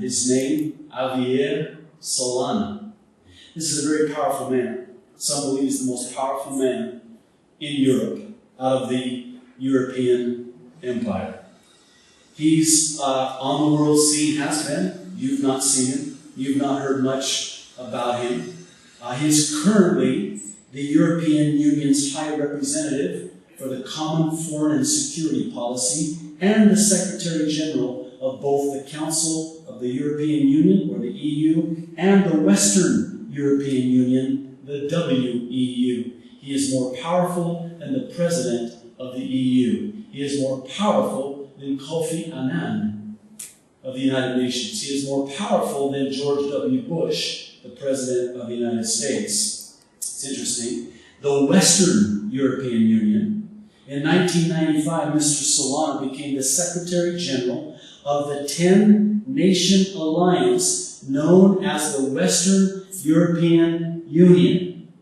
His name, Javier Solana. This is a very powerful man. Some believe he's the most powerful man in Europe out of the European Empire. He's on the world scene, has been. You've not seen him. You've not heard much about him. He's currently the European Union's High Representative for the Common Foreign and Security Policy and the Secretary General of both the Council of the European Union, or the EU, and the Western European Union, the WEU. He is more powerful than the President of the EU. He is more powerful than Kofi Annan of the United Nations. He is more powerful than George W. Bush, the President of the United States. It's interesting. The Western European Union, in 1995, Mr. Solana became the Secretary General of the 10-nation alliance known as the Western European Union,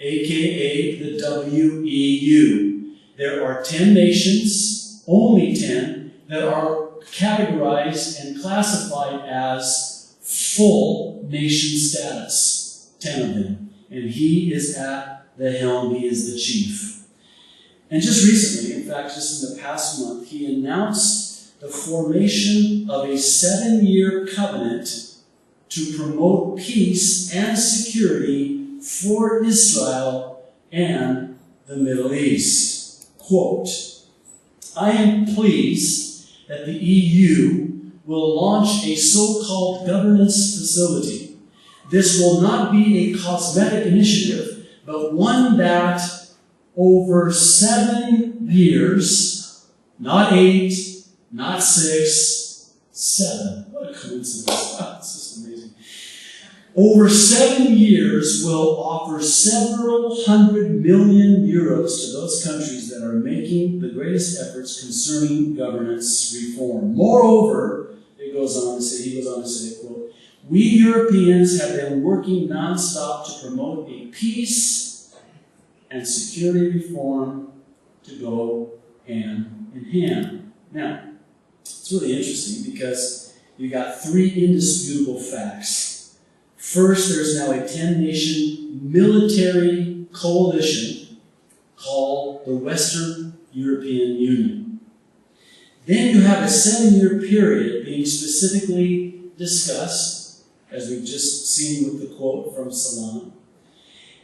aka the WEU. There are 10 nations, only 10, that are categorized and classified as full nation status. 10 of them. And he is at the helm. He is the chief. And just recently, in fact, just in the past month, he announced the formation of a 7-year covenant to promote peace and security for Israel and the Middle East. Quote, "I am pleased that the EU will launch a so-called governance facility. This will not be a cosmetic initiative, but one that over 7 years, not 8, not 6, 7. What a coincidence. Wow, it's just amazing. Over 7 years will offer several $100 million to those countries that are making the greatest efforts concerning governance reform. Moreover," he goes on to say, quote, "we Europeans have been working nonstop to promote a peace and security reform to go hand in hand." Now, it's really interesting because you got 3 indisputable facts. First, there's now a 10-nation military coalition called the Western European Union. Then you have a 7-year period being specifically discussed, as we've just seen with the quote from Solana.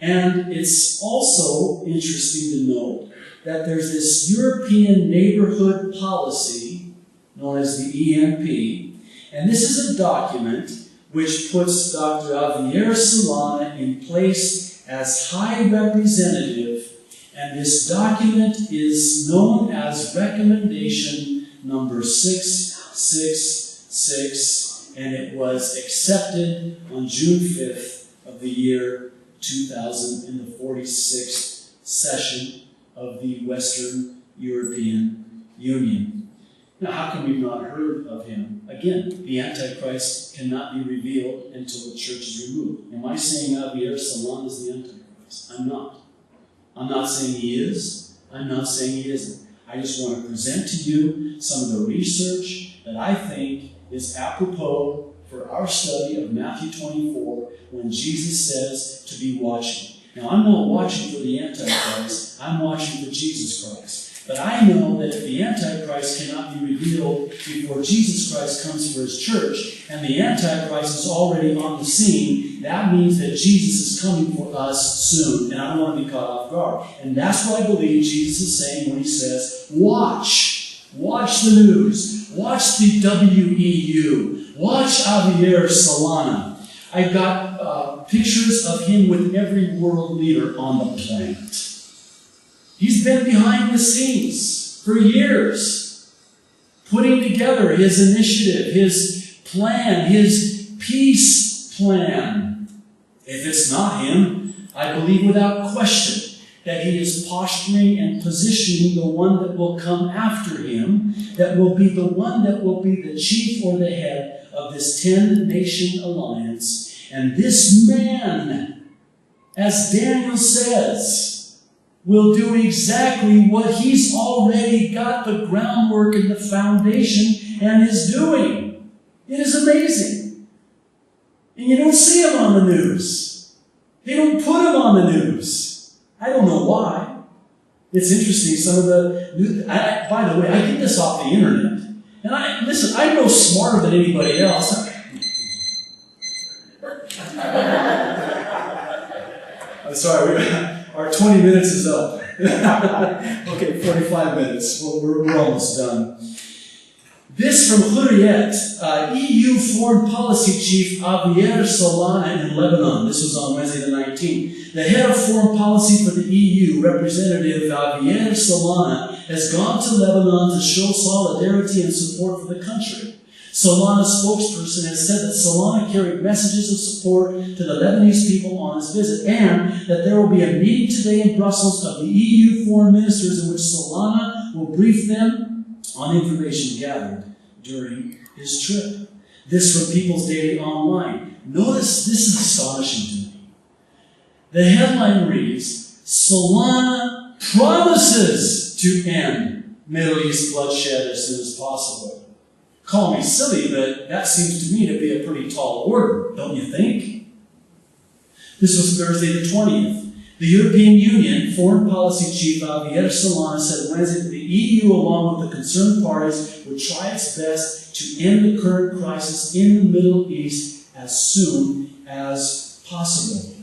And it's also interesting to note that there's this European Neighborhood Policy, known as the ENP, and this is a document which puts Dr. Javier Solana in place as High Representative, and this document is known as Recommendation number 666, and it was accepted on June 5th of the year 2000 in the 46th session of the Western European Union. Now, how come we've not heard of him? Again, the Antichrist cannot be revealed until the church is removed. Am I saying Javier Solana is the Antichrist? I'm not. I'm not saying he is. I'm not saying he isn't. I just want to present to you some of the research that I think is apropos for our study of Matthew 24 when Jesus says to be watching. Now, I'm not watching for the Antichrist. I'm watching for Jesus Christ. But I know that if the Antichrist cannot be revealed before Jesus Christ comes for his church, and the Antichrist is already on the scene, that means that Jesus is coming for us soon. And I don't want to be caught off guard. And that's what I believe Jesus is saying when he says, watch. Watch the news. Watch the WEU. Watch Javier Solana. I've got pictures of him with every world leader on the planet. He's been behind the scenes for years, putting together his initiative, his plan, his peace plan. If it's not him, I believe without question that he is posturing and positioning the one that will come after him, that will be the one that will be the chief or the head of this 10-nation alliance. And this man, as Daniel says, will do exactly what he's already got the groundwork and the foundation and is doing. It is amazing. And you don't see them on the news. They don't put them on the news. I don't know why. It's interesting, some of the news, by the way, I get this off the internet. And listen, I'm no smarter than anybody else. I'm sorry, our 20 minutes is up. Okay, 45 minutes. Well, we're almost done. This from Hurriyet, EU Foreign Policy Chief Javier Solana in Lebanon. This was on Wednesday the 19th. The head of foreign policy for the EU, Representative Javier Solana, has gone to Lebanon to show solidarity and support for the country. Solana's spokesperson has said that Solana carried messages of support to the Lebanese people on his visit, and that there will be a meeting today in Brussels of the EU foreign ministers in which Solana will brief them on information gathered during his trip. This from People's Daily Online. Notice, this is astonishing to me. The headline reads, Solana promises to end Middle East bloodshed as soon as possible. Call me silly, but that seems to me to be a pretty tall order, don't you think? This was Thursday the 20th. The European Union Foreign Policy Chief Javier Solana said Wednesday that the EU, along with the concerned parties, would try its best to end the current crisis in the Middle East as soon as possible.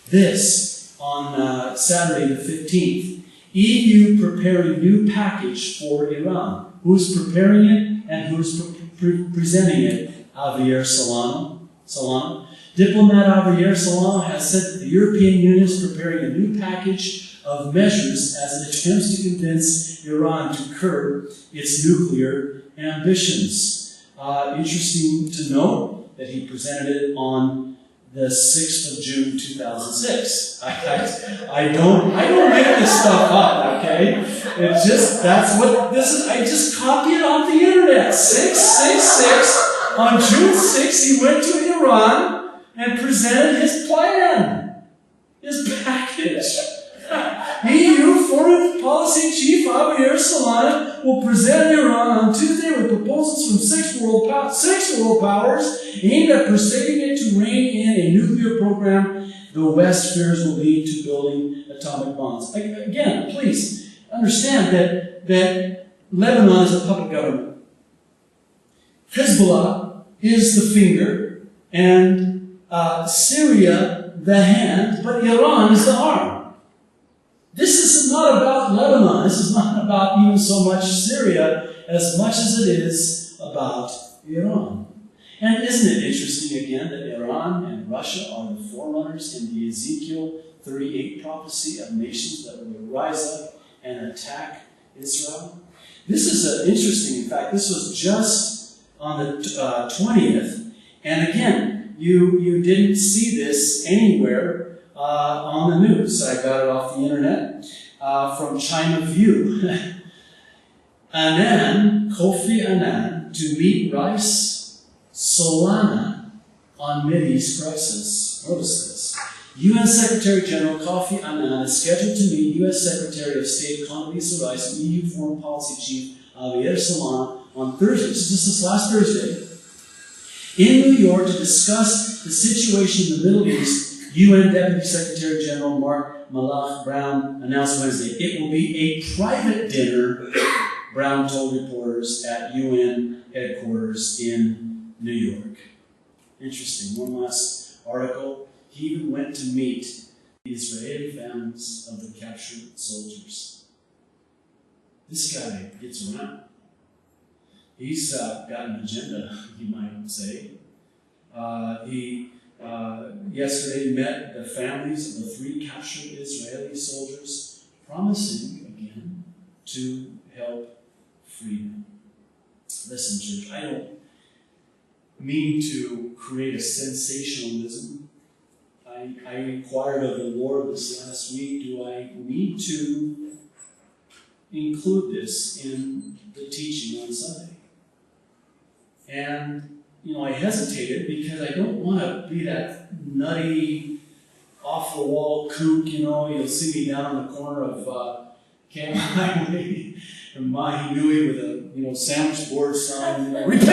This on Saturday the 15th. EU preparing new package for Iran. Who's preparing it and who's presenting it? Javier Solana. Diplomat Javier Solana has said that the European Union is preparing a new package of measures as it attempts to convince Iran to curb its nuclear ambitions. Interesting to note that he presented it on the 6th of June 2006. I don't make this stuff up, okay? It's just, that's what this is. I just copy it off the internet. 666. On June 6th, he went to Iran and presented his plan, his package. EU Foreign Policy Chief Javier Solana will present Iran on Tuesday with proposals from six world powers aimed at persuading it to rein in a nuclear program the West fears will lead to building atomic bombs. Again, please understand that Lebanon is a puppet government. Hezbollah is the finger, and Syria the hand, but Iran is the arm. This is not about Lebanon. This is not about even so much Syria as much as it is about Iran. And isn't it interesting again that Iran and Russia are the forerunners in the Ezekiel 38 prophecy of nations that will rise up and attack Israel? This is interesting. In fact, this was just on the 20th. And again, you didn't see this anywhere on the news. I got it off the internet from China View. Kofi Annan, to meet Rice Solana on Mideast crisis. Notice this. UN Secretary General Kofi Annan is scheduled to meet US Secretary of State Condoleezza Rice and EU Foreign Policy Chief Javier Solana on Thursday. So this last Thursday in New York to discuss the situation in the Middle East. UN Deputy Secretary General Mark Malach Brown announced Wednesday it will be a private dinner, Brown told reporters at UN headquarters in New York. Interesting. One last article. He even went to meet the Israeli families of the captured soldiers. This guy gets around. He's got an agenda, you might say. He yesterday met the families of the 3 captured Israeli soldiers, promising again to help free them. Listen, church, I don't mean to create a sensationalism. I inquired of the Lord this last week, do I need to include this in the teaching on Sunday? And I hesitated because I don't want to be that nutty, off-the-wall kook, you'll see me down in the corner of Camp Highway and Mahi Nui with a, sandwich board sign, repent!